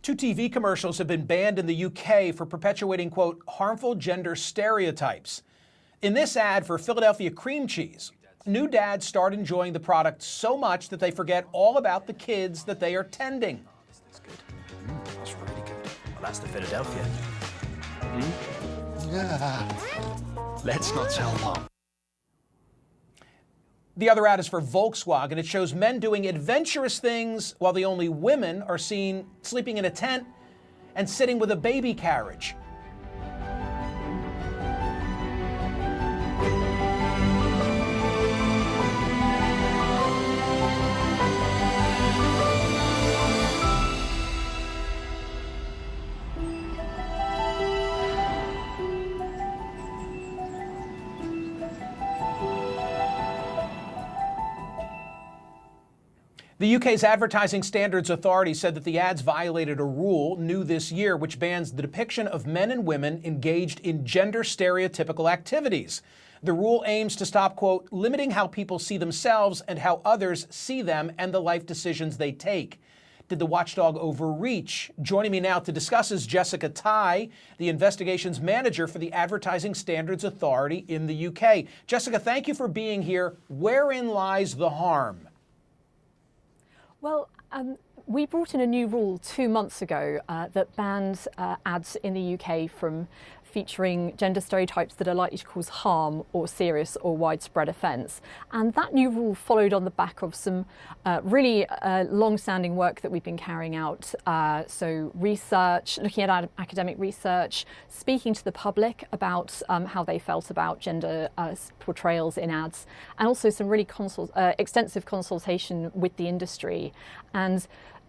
Two TV commercials have been banned in the UK for perpetuating, quote, harmful gender stereotypes. In this ad for Philadelphia cream cheese, new dads start enjoying the product so much that they forget all about the kids that they are tending. That's good. That's really good. Well, that's the Philadelphia. Yeah. Let's not tell Mom. The other ad is for Volkswagen. It shows men doing adventurous things while the only women are seen sleeping in a tent and sitting with a baby carriage. The UK's Advertising Standards Authority said that the ads violated a rule new this year which bans the depiction of men and women engaged in gender stereotypical activities. The rule aims to stop, quote, limiting how people see themselves and how others see them and the life decisions they take. Did the watchdog overreach? Joining me now to discuss is Jessica Ty, the investigations manager for the Advertising Standards Authority in the UK. Jessica, thank you for being here. Wherein lies the harm? Well, we brought in a new rule 2 months ago that bans ads in the UK from featuring gender stereotypes that are likely to cause harm or serious or widespread offence. And that new rule followed on the back of some really long-standing work that we've been carrying out. So research, looking at academic research, speaking to the public about how they felt about gender portrayals in ads, and also some really extensive consultation with the industry. And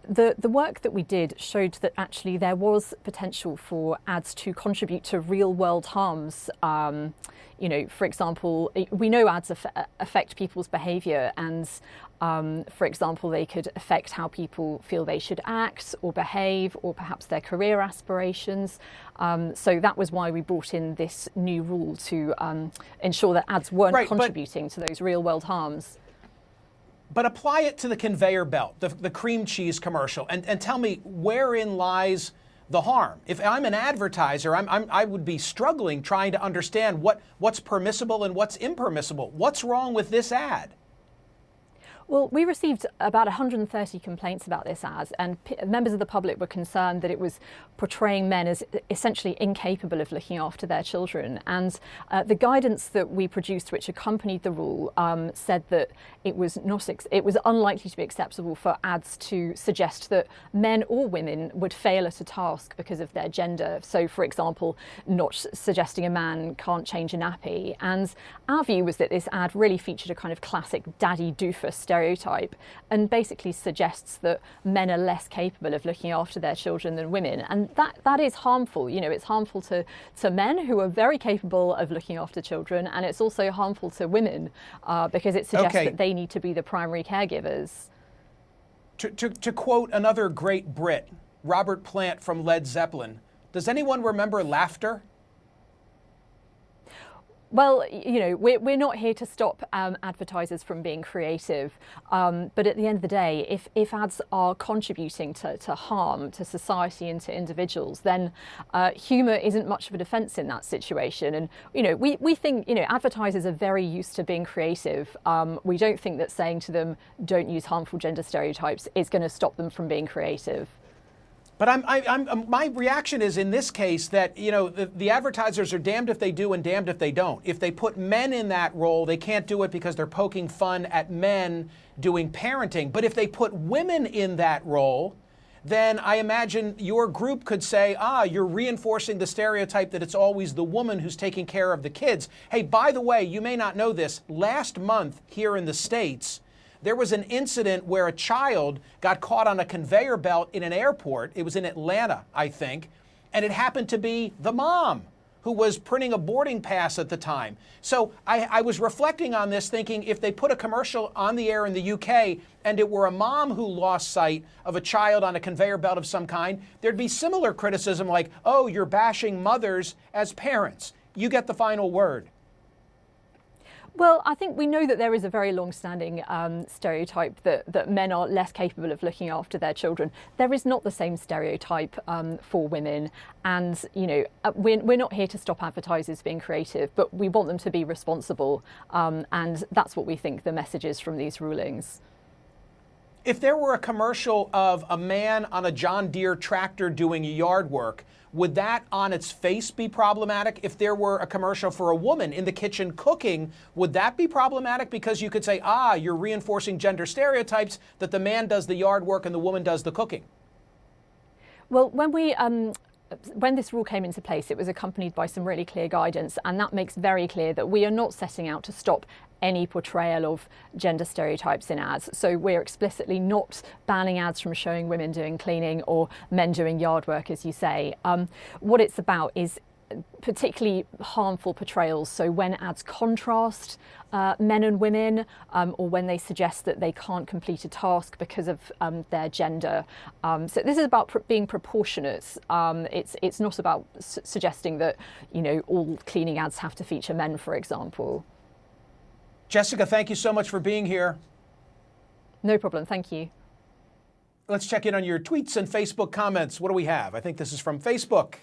the work that we did showed that actually there was potential for ads to contribute to real-world harms. You know, for example, we know ads affect people's behaviour, and for example, they could affect how people feel they should act or behave, or perhaps their career aspirations. So that was why we brought in this new rule to ensure that ads weren't contributing to those real-world harms. But apply it to the conveyor belt, the cream cheese commercial, and tell me wherein lies the harm. If I'm an advertiser, I would be struggling trying to understand what's permissible and what's impermissible. What's wrong with this ad? Well, we received about 130 complaints about this ad, and members of the public were concerned that it was portraying men as essentially incapable of looking after their children. And the guidance that we produced, which accompanied the rule, said that it was unlikely to be acceptable for ads to suggest that men or women would fail at a task because of their gender. So, for example, not suggesting a man can't change a nappy. And our view was that this ad really featured a kind of classic daddy doofus stereotype, and basically suggests that men are less capable of looking after their children than women. And that is harmful. You know, it's harmful to men who are very capable of looking after children, and it's also harmful to women because it suggests that they need to be the primary caregivers. To quote another great Brit, Robert Plant from Led Zeppelin, does anyone remember Laughter? Well, you know, we're not here to stop advertisers from being creative, but at the end of the day, if ads are contributing to harm to society and to individuals, then humour isn't much of a defence in that situation. And, you know, we think, you know, advertisers are very used to being creative. We don't think that saying to them, don't use harmful gender stereotypes, is going to stop them from being creative. But my reaction is in this case that, you know, the advertisers are damned if they do and damned if they don't. If they put men in that role, they can't do it because they're poking fun at men doing parenting. But if they put women in that role, then I imagine your group could say, you're reinforcing the stereotype that it's always the woman who's taking care of the kids. Hey, by the way, you may not know this, last month here in the States, there was an incident where a child got caught on a conveyor belt in an airport. It was in Atlanta, I think, and it happened to be the mom who was printing a boarding pass at the time. So I was reflecting on this, thinking if they put a commercial on the air in the UK and it were a mom who lost sight of a child on a conveyor belt of some kind, there'd be similar criticism like, oh, you're bashing mothers as parents. You get the final word. Well, I think we know that there is a very long-standing stereotype that men are less capable of looking after their children. There is not the same stereotype for women, and we're not here to stop advertisers being creative, but we want them to be responsible, and that's what we think the message is from these rulings. If there were a commercial of a man on a John Deere tractor doing yard work, would that on its face be problematic? If there were a commercial for a woman in the kitchen cooking, would that be problematic? Because you could say, you're reinforcing gender stereotypes that the man does the yard work and the woman does the cooking. Well, when this rule came into place, it was accompanied by some really clear guidance, and that makes very clear that we are not setting out to stop any portrayal of gender stereotypes in ads. So we're explicitly not banning ads from showing women doing cleaning or men doing yard work, as you say. What it's about is particularly harmful portrayals. So when ads contrast men and women, or when they suggest that they can't complete a task because of their gender. So this is about being proportionate. It's not about suggesting that all cleaning ads have to feature men, for example. Jessica, thank you so much for being here. No problem, thank you. Let's check in on your tweets and Facebook comments. What do we have? I think this is from Facebook.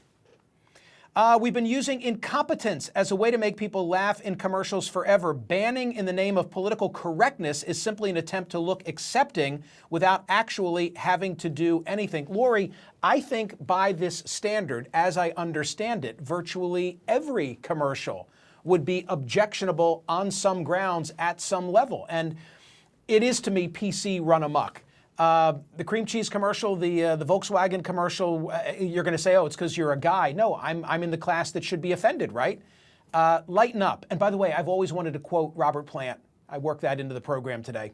We've been using incompetence as a way to make people laugh in commercials forever. Banning in the name of political correctness is simply an attempt to look accepting without actually having to do anything. Lori, I think by this standard, as I understand it, virtually every commercial would be objectionable on some grounds at some level. And it is, to me, PC run amok. The cream cheese commercial, the Volkswagen commercial, you're going to say, it's because you're a guy. No, I'm in the class that should be offended, right? Lighten up. And by the way, I've always wanted to quote Robert Plant. I worked that into the program today.